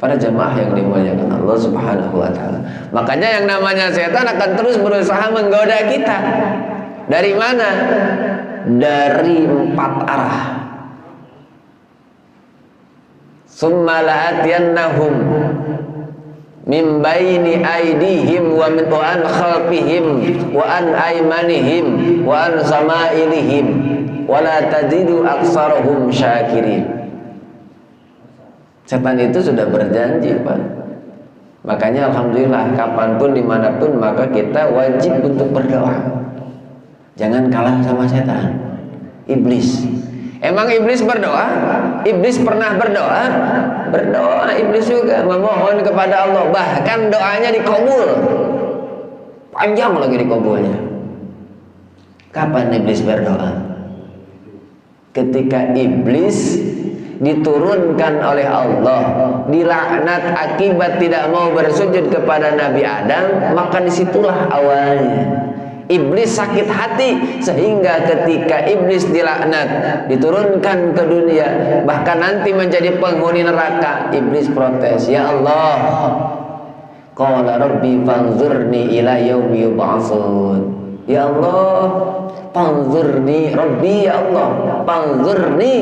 Para jamaah yang dimuliakan Allah Subhanahu wa taala. Makanya yang namanya setan akan terus berusaha menggoda kita. Dari mana? Dari 4 arah. Summa la'atiyannahum min baini aydihim wa min an khalfihim wa an aymanihim wa an sama'ilihim wa la tajidu aktsarahum syakirin. Setan itu sudah berjanji, Pak. Makanya alhamdulillah kapanpun dimanapun maka kita wajib untuk berdoa. Jangan kalah sama setan, iblis. Emang iblis berdoa? Iblis pernah berdoa? Berdoa iblis juga, memohon kepada Allah. Bahkan doanya dikabul. Panjang lagi dikabulnya. Kapan iblis berdoa? Ketika iblis diturunkan oleh Allah, dilaknat akibat tidak mau bersujud kepada Nabi Adam, maka disitulah awalnya. Iblis sakit hati sehingga ketika iblis dilaknat, diturunkan ke dunia, bahkan nanti menjadi penghuni neraka, iblis protes, "Ya Allah, qala rabbi fanzurni ila yaumi yub'atsun." Ya Allah, panzurni Rabbi, ya Allah, panzurni,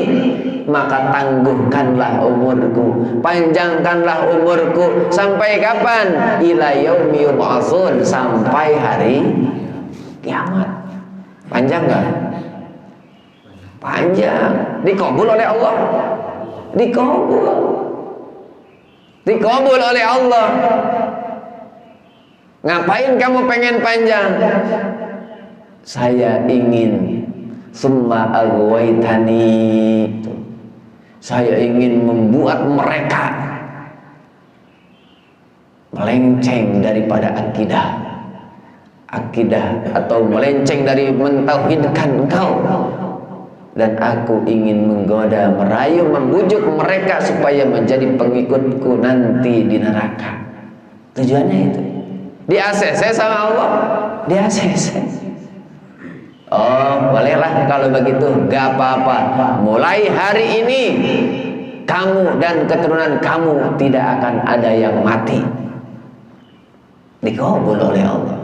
maka tangguhkanlah umurku, panjangkanlah umurku sampai kapan? Ila yaumi yub'atsun, sampai hari kiamat. Panjang enggak? Panjang. Dikabul oleh Allah. Dikabul oleh Allah. Ngapain kamu pengen panjang? Saya ingin summa aghwaytani. Saya ingin membuat mereka melenceng daripada akidah atau melenceng dari mentauhidkan Engkau, dan aku ingin menggoda, merayu, membujuk mereka supaya menjadi pengikutku nanti di neraka. Tujuannya itu di ACC sama Allah, di ACC. Oh, bolehlah kalau begitu, gak apa-apa. Mulai hari ini kamu dan keturunan kamu tidak akan ada yang mati. Dikabul oleh Allah.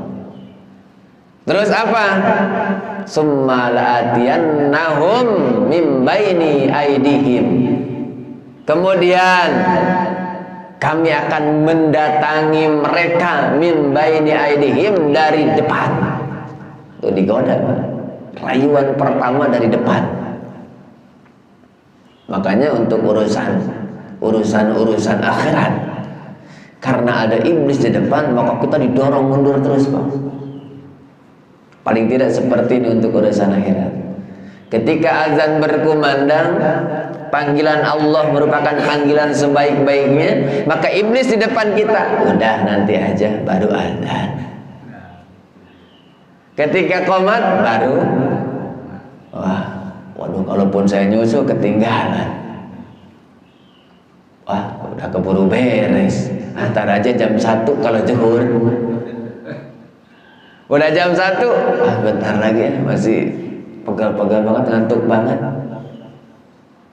Terus apa? Summa la'atiyannahum min baini aydihim. Kemudian kami akan mendatangi mereka min baini aydihim, dari depan. Itu digoda, rayuan pertama dari depan. Makanya untuk urusan akhirat, karena ada iblis di depan, maka kita didorong mundur terus, Pak. Paling tidak seperti ini untuk urusan akhirat. Ketika azan berkumandang, panggilan Allah merupakan panggilan sebaik-baiknya, maka iblis di depan kita, udah nanti aja baru azan. Ketika qomat baru, waduh, kalaupun saya nyusul ketinggalan. Wah, udah keburu beres. Antar aja jam 1 kalau zuhur. Udah jam 1, bentar lagi ya, masih pegal-pegal banget, ngantuk banget.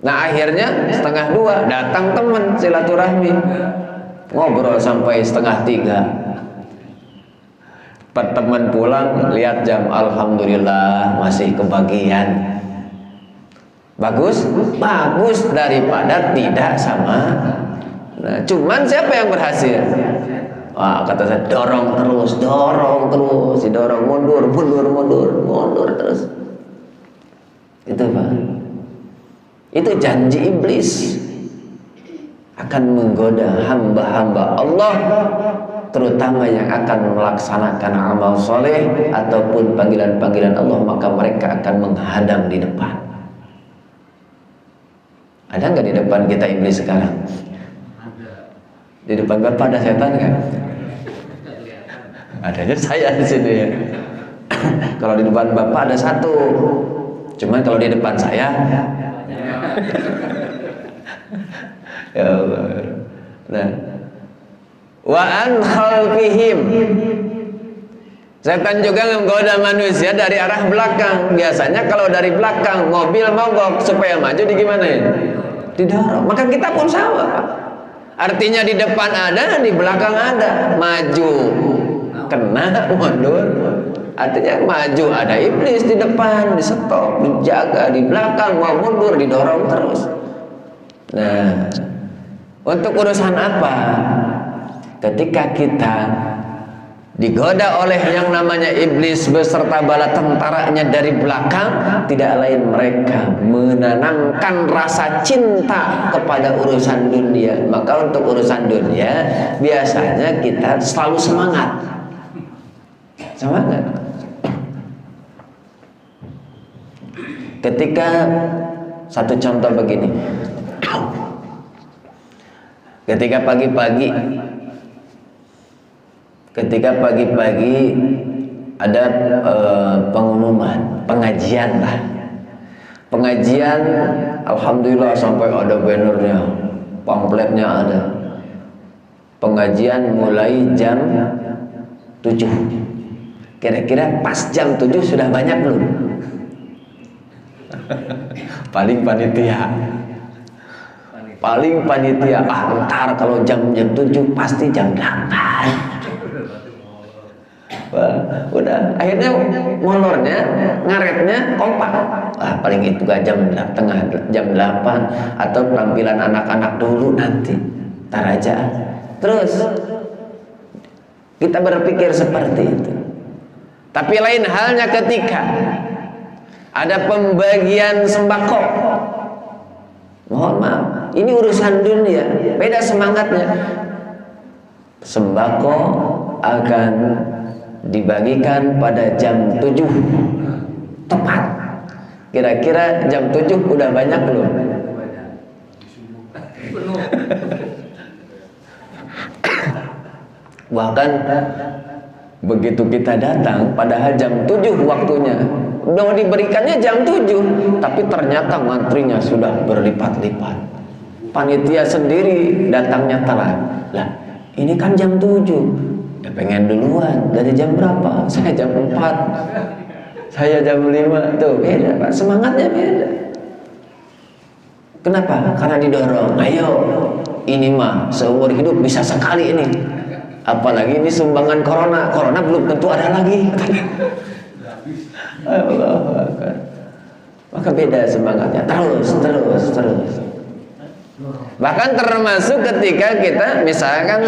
Nah akhirnya 1:30 datang teman silaturahmi, ngobrol sampai 2:30. Teman pulang lihat jam, alhamdulillah masih kebagian. Bagus daripada tidak sama. Nah, cuman siapa yang berhasil? Wah, kata saya, dorong terus, didorong mundur terus. Itu, Pak. Itu janji iblis akan menggoda hamba-hamba Allah, terutama yang akan melaksanakan amal soleh ataupun panggilan-panggilan Allah, maka mereka akan menghadang di depan. Ada nggak di depan kita iblis sekarang? Di depan Bapak ada setan nggak? Adanya saya di sini ya. Kalau di depan Bapak ada 1, cuman kalau di depan saya, ya Allah. Nah, wa an khalfihim, setan juga menggoda manusia dari arah belakang. Biasanya kalau dari belakang mobil mogok, supaya maju di gimana ya? Didorong. Maka kita pun sama, Pak. Artinya di depan ada, di belakang ada. Maju kena, mundur. Artinya maju ada iblis, di depan di stop, dijaga, di belakang mau mundur didorong terus. Nah, untuk urusan apa? Ketika kita digoda oleh yang namanya iblis beserta bala tentaranya dari belakang, tidak lain mereka menanamkan rasa cinta kepada urusan dunia. Maka untuk urusan dunia biasanya kita selalu semangat. Ketika satu contoh begini, ketika pagi-pagi ada pengumuman pengajian lah, alhamdulillah sampai ada bannernya, pamfletnya ada. Pengajian mulai jam 7. Kira-kira pas jam 7 sudah banyak belum? Paling panitia ntar kalau jam 7 pasti jam 8. Wah, udah akhirnya molornya, ngaretnya kompak. Paling itu gak jam 8 atau penampilan anak-anak dulu nanti tar aja. Terus kita berpikir seperti itu. Tapi lain halnya ketika ada pembagian sembako. Mohon maaf, ini urusan dunia, beda semangatnya. Sembako akan dibagikan pada jam 7 tepat. Kira-kira jam 7 udah banyak belum? Bahkan begitu kita datang padahal jam 7 waktunya, udah diberikannya jam 7, tapi ternyata ngantrinya sudah berlipat-lipat. Panitia sendiri datangnya telat. Lah, ini kan jam 7. Ya pengen duluan. Dari jam berapa? Saya jam 4. Saya jam 5. Tuh beda Pak, semangatnya beda. Kenapa? Karena didorong. Ayo, ini mah seumur hidup bisa sekali ini. Apalagi ini sumbangan corona belum tentu ada lagi. Allah Akbar. Maka beda semangatnya. Terus. Bahkan termasuk ketika kita, misalkan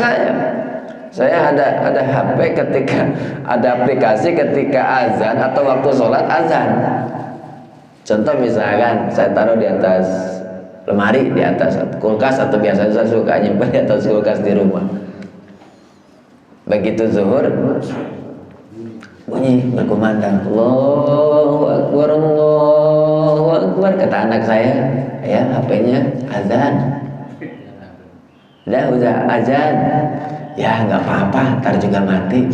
saya ada HP, ketika ada aplikasi ketika azan atau waktu sholat azan. Contoh misalkan saya taruh di atas lemari, di atas kulkas, atau biasanya saya suka nyimpan di atas kulkas di rumah. Begitu zuhur bunyi berkumandang, Allahu Akbar, Allahu Akbar, kata anak saya, ya HP-nya azan. Udah azan. Ya nggak apa-apa, ntar juga mati.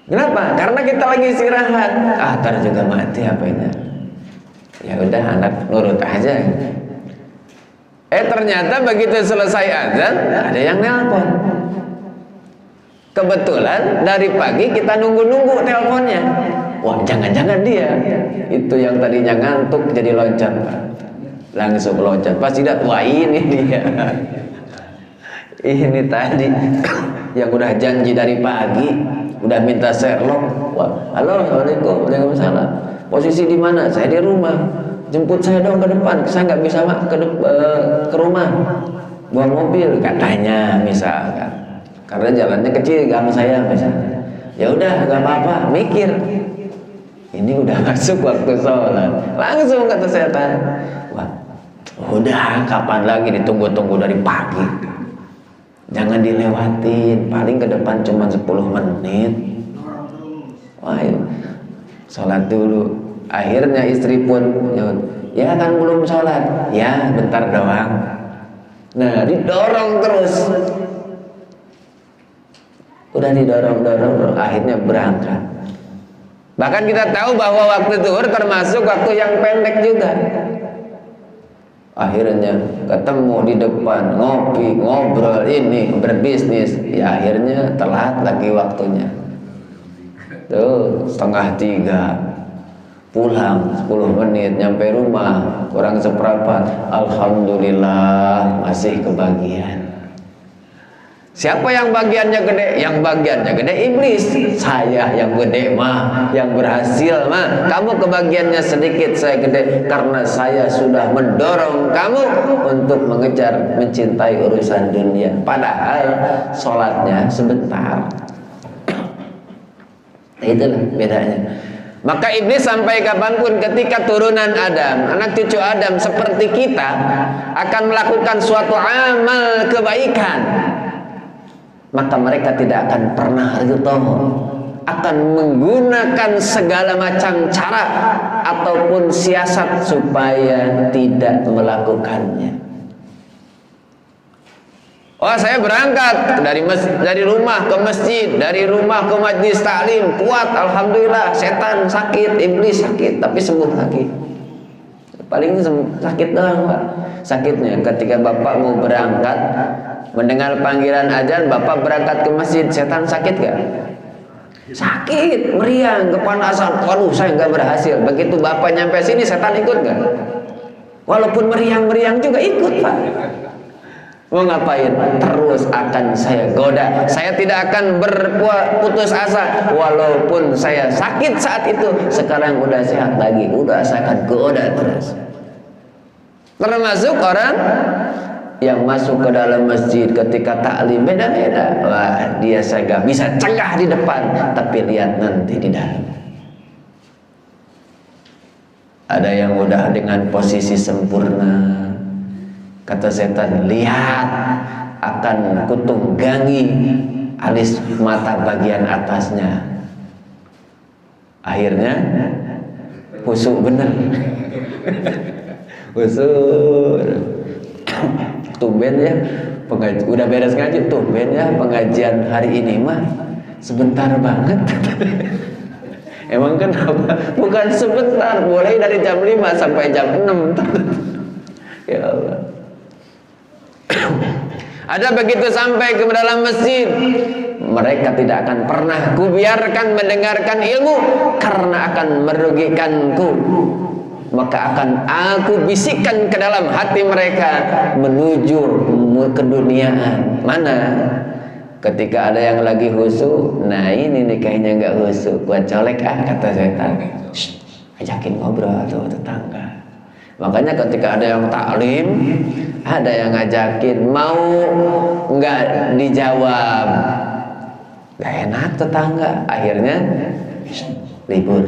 Kenapa? Karena kita lagi istirahat. Ntar juga mati HP-nya. Ya udah, anak nurut aja. Ternyata begitu selesai azan ada yang nelpon. Kebetulan dari pagi kita nunggu teleponnya. Wah, jangan-jangan dia itu yang tadinya ngantuk jadi loncat. Langsung loncat, pasti lihat, wah ini dia. Ini tadi yang udah janji dari pagi, udah minta Sherlock. Wah, halo, assalamualaikum, waalaikumsalam. Posisi di mana? Saya di rumah. Jemput saya dong ke depan. Saya nggak bisa ke rumah. Bawa mobil, katanya misalkan. Karena jalannya kecil, gang saya misalnya. Ya udah, nggak apa-apa. Mikir. Ini udah masuk waktu sholat. Langsung kata setan. Wah, udah, kapan lagi, ditunggu-tunggu dari pagi. Jangan dilewatin, paling ke depan cuma 10 menit. Wah, sholat dulu. Akhirnya istri pun nyut, ya kan belum sholat. Ya bentar doang. Nah, didorong terus. Udah didorong, akhirnya berangkat. Bahkan kita tahu bahwa waktu zuhur termasuk waktu yang pendek juga. Akhirnya ketemu di depan, ngopi, ngobrol, ini berbisnis. Ya akhirnya telat lagi waktunya. Tuh 2:30. pulang 10 menit nyampe rumah kurang seperempat, alhamdulillah masih kebagian. Siapa yang bagiannya gede? Yang bagiannya gede iblis. Saya yang gede mah, yang berhasil mah. Kamu kebagiannya sedikit, saya gede. Karena saya sudah mendorong kamu untuk mengejar, mencintai urusan dunia. Padahal sholatnya sebentar. Itulah bedanya. Maka iblis sampai kapanpun ketika turunan Adam, anak cucu Adam seperti kita, akan melakukan suatu amal kebaikan, maka mereka tidak akan pernah ridho, akan menggunakan segala macam cara ataupun siasat supaya tidak melakukannya. Oh, saya berangkat dari rumah ke masjid, dari rumah ke majlis taklim, kuat, alhamdulillah. Setan sakit, iblis sakit, tapi sembuh lagi. Paling sakit doang, Pak. Sakitnya ketika Bapak mau berangkat, mendengar panggilan azan, Bapak berangkat ke masjid, setan sakit gak? Sakit, meriang, kepanasan. Waduh, saya nggak berhasil. Begitu Bapak nyampe sini, setan ikut gak? Walaupun meriang-meriang juga ikut, Pak. Mau ngapain? Terus akan saya goda. Saya tidak akan berputus asa. Walaupun saya sakit saat itu, sekarang udah sehat lagi. Udah saya akan goda terus. Termasuk orang yang masuk ke dalam masjid ketika taklim beda-beda. Wah, dia saya gak bisa cegah di depan, tapi lihat nanti di dalam. Ada yang udah dengan posisi sempurna. Kata setan, lihat akan kutunggangi alis mata bagian atasnya. Akhirnya husuk bener. Husuk. Tumben ya udah beres ngaji, tumben ya pengajian hari ini mah sebentar banget. Emang kenapa? Bukan sebentar, mulai dari jam 5 sampai jam 6. Ya Allah. Ada begitu sampai ke dalam masjid, mereka tidak akan pernah kubiarkan mendengarkan ilmu karena akan merugikanku. Maka akan aku bisikkan ke dalam hati mereka menuju keduniaan. Mana? Ketika ada yang lagi khusyuk, nah ini nih kayaknya nggak khusyuk, gua colek kata setan. Ajakin ngobrol tuh tetangga. Makanya ketika ada yang taklim, ada yang ngajakin, mau nggak dijawab, nggak enak tetangga. Akhirnya libur.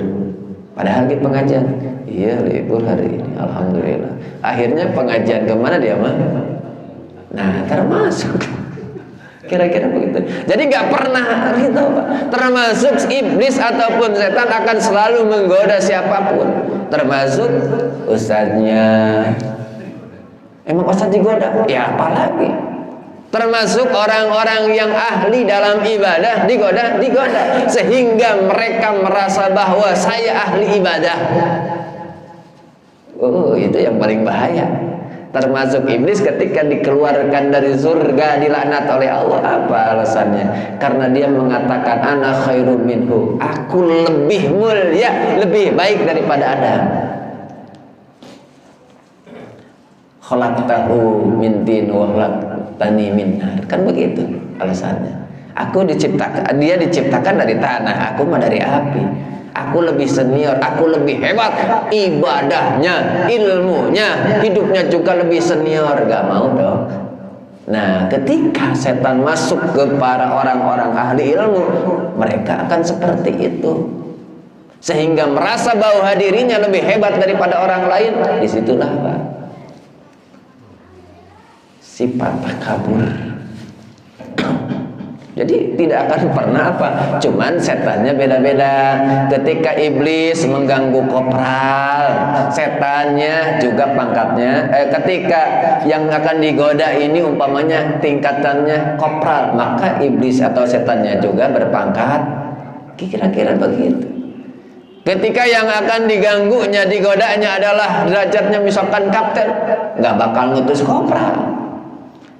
Padahal di pengajian, iya libur hari ini, alhamdulillah. Akhirnya pengajian kemana dia mah? Nah, termasuk. Kira-kira begitu. Jadi nggak pernah gitu, Pak. Termasuk iblis ataupun setan akan selalu menggoda siapapun, termasuk ustadznya. Emang ustadz digoda? Ya apalagi. Termasuk orang-orang yang ahli dalam ibadah digoda, sehingga mereka merasa bahwa saya ahli ibadah. Oh, itu yang paling bahaya. Termasuk iblis ketika dikeluarkan dari surga, dilaknat oleh Allah. Apa alasannya? Karena dia mengatakan ana khairum minhu, aku lebih mulia, lebih baik daripada Adam. Khalaqtahu min tin wa khalaqtani min nar. Kan begitu alasannya. Dia diciptakan dari tanah, aku mah dari api. Aku lebih senior, aku lebih hebat ibadahnya, ilmunya, hidupnya juga lebih senior. Gak mau dong. Nah, ketika setan masuk ke para orang-orang ahli ilmu, mereka akan seperti itu, sehingga merasa bahwa dirinya lebih hebat daripada orang lain. Disitulah Pak, sifat takabur. Jadi tidak akan pernah apa, cuman setannya beda-beda. Ketika iblis mengganggu kopral, setannya juga pangkatnya. Ketika yang akan digoda ini umpamanya tingkatannya kopral, maka iblis atau setannya juga berpangkat kira-kira begitu. Ketika yang akan diganggunya, digodanya adalah derajatnya misalkan kapten, nggak bakal ngutus kopral.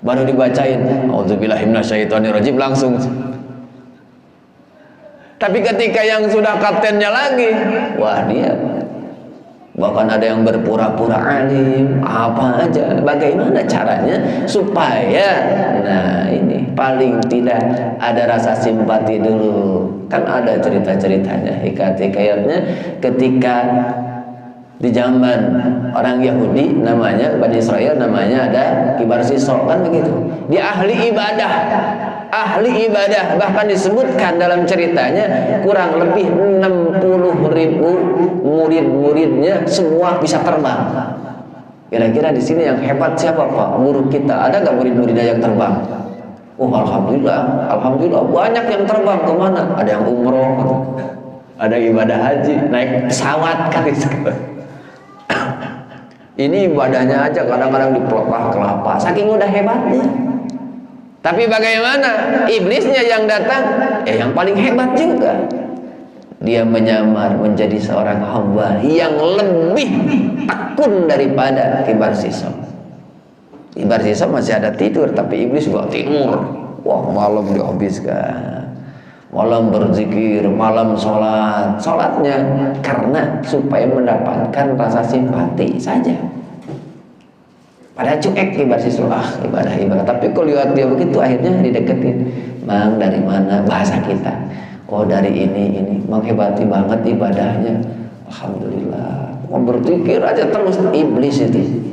Baru dibacain auzubillahi minasyaitonirrajim langsung. Tapi ketika yang sudah kaptennya lagi, wah dia Bahkan ada yang berpura-pura alim, apa aja. Bagaimana caranya supaya, nah ini paling tidak ada rasa simpati dulu. Kan ada cerita-ceritanya, hikayat-hikayatnya ketika di zaman orang Yahudi, namanya Bani Israel, namanya ada Kibar Sisok, kan begitu. Dia ahli ibadah, bahkan disebutkan dalam ceritanya kurang lebih 60.000 murid-muridnya semua bisa terbang. Kira-kira di sini yang hebat siapa Pak? Guru kita. Ada nggak murid-muridnya yang terbang? Oh, alhamdulillah banyak yang terbang. Kemana? Ada yang umroh, ada ibadah haji, naik pesawat kali sekarang. Ini ibadahnya aja kadang-kadang di pelepah kelapa, saking udah hebatnya. Tapi bagaimana iblisnya yang datang? Yang paling hebat juga. Dia menyamar menjadi seorang hamba yang lebih tekun daripada Kibar Sisok. Kibar Sisok masih ada tidur, tapi iblis gak tidur. Wah, malam dihabiskan, malam berzikir, malam sholat. Sholatnya karena supaya mendapatkan rasa simpati saja. Padahal cuek Kibar Sisok, ibadah. Tapi kalau lihat dia begitu, akhirnya dideketin. Mang, dari mana? Bahasa kita. Oh, dari ini. Mang hebati banget ibadahnya. Alhamdulillah. Mau berzikir aja terus, iblis itu.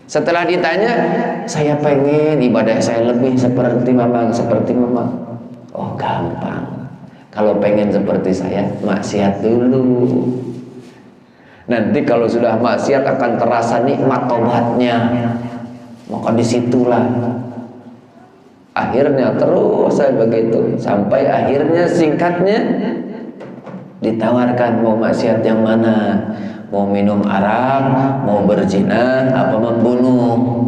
Setelah ditanya, saya pengen ibadah saya lebih seperti Mamang, Oh, gampang. Kalau pengen seperti saya, maksiat dulu. Nanti kalau sudah maksiat akan terasa nikmat tobatnya. Maka disitulah akhirnya terus saya begitu sampai akhirnya singkatnya ditawarkan mau maksiat yang mana, mau minum arak, mau berzina, apa membunuh.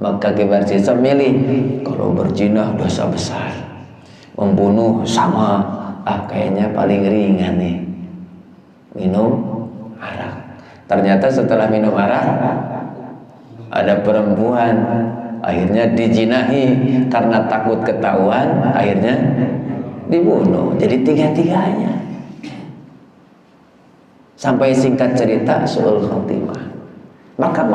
Maka Kibar Sisok milih, kalau berzina dosa besar, membunuh sama, kayaknya paling ringan nih, minum arak. Ternyata setelah minum arak ada perempuan, akhirnya dijinahi karena takut ketahuan, akhirnya dibunuh. Jadi tiga-tiganya. Sampai singkat cerita su'ul khatimah. Maka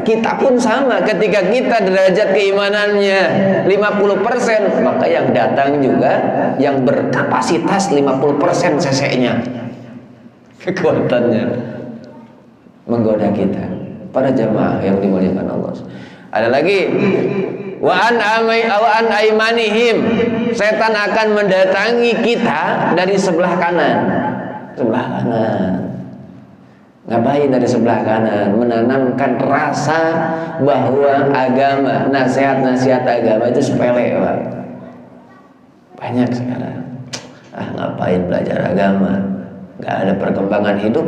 kita pun sama, ketika kita derajat keimanannya 50%, maka yang datang juga yang berkapasitas 50% cc-nya, kekuatannya menggoda kita. Para jamaah yang dimuliakan Allah. Ada lagi, wa an aimanihim, setan akan mendatangi kita dari sebelah kanan. Ngapain dari sebelah kanan? Menanamkan rasa bahwa agama, nasihat-nasihat agama itu sepele, Pak. Banyak sekarang. Ngapain belajar agama? Gak ada perkembangan hidup.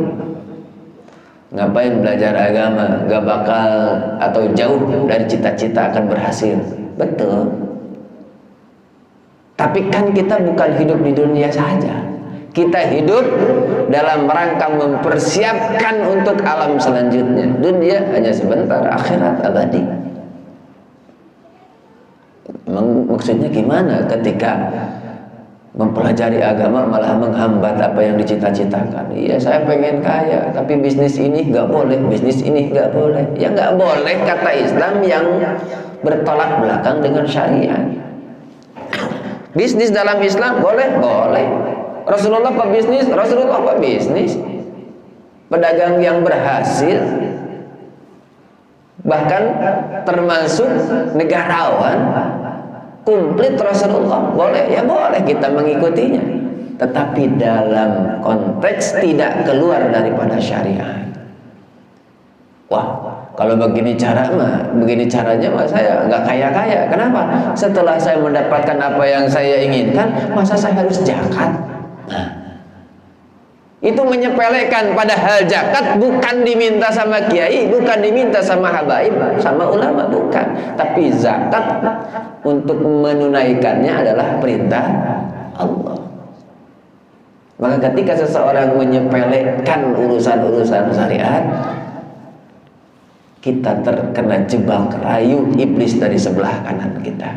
Ngapain belajar agama? Gak bakal atau jauh dari cita-cita akan berhasil. Betul. Tapi kan kita bukan hidup di dunia saja. Kita hidup dalam rangka mempersiapkan untuk alam selanjutnya. Dunia hanya sebentar, akhirat abadi. Maksudnya gimana ketika mempelajari agama malah menghambat apa yang dicita-citakan? Iya, saya pengen kaya, tapi bisnis ini nggak boleh, bisnis ini nggak boleh. Ya nggak boleh kata Islam yang bertolak belakang dengan syariat. Bisnis dalam Islam boleh, boleh. Rasulullah pebisnis, Rasulullah pebisnis. Pedagang yang berhasil, bahkan termasuk negarawan, komplit Rasulullah, boleh, ya boleh kita mengikutinya. Tetapi dalam konteks tidak keluar daripada syariat. Wah, kalau begini caranya mah saya nggak kaya-kaya. Kenapa? Setelah saya mendapatkan apa yang saya inginkan, masa saya harus zakat? Nah, itu menyepelekan, padahal zakat bukan diminta sama kiai, bukan diminta sama habaib, sama ulama, bukan. Tapi zakat untuk menunaikannya adalah perintah Allah. Maka ketika seseorang menyepelekan urusan-urusan syariat, kita terkena jebak rayu iblis dari sebelah kanan kita.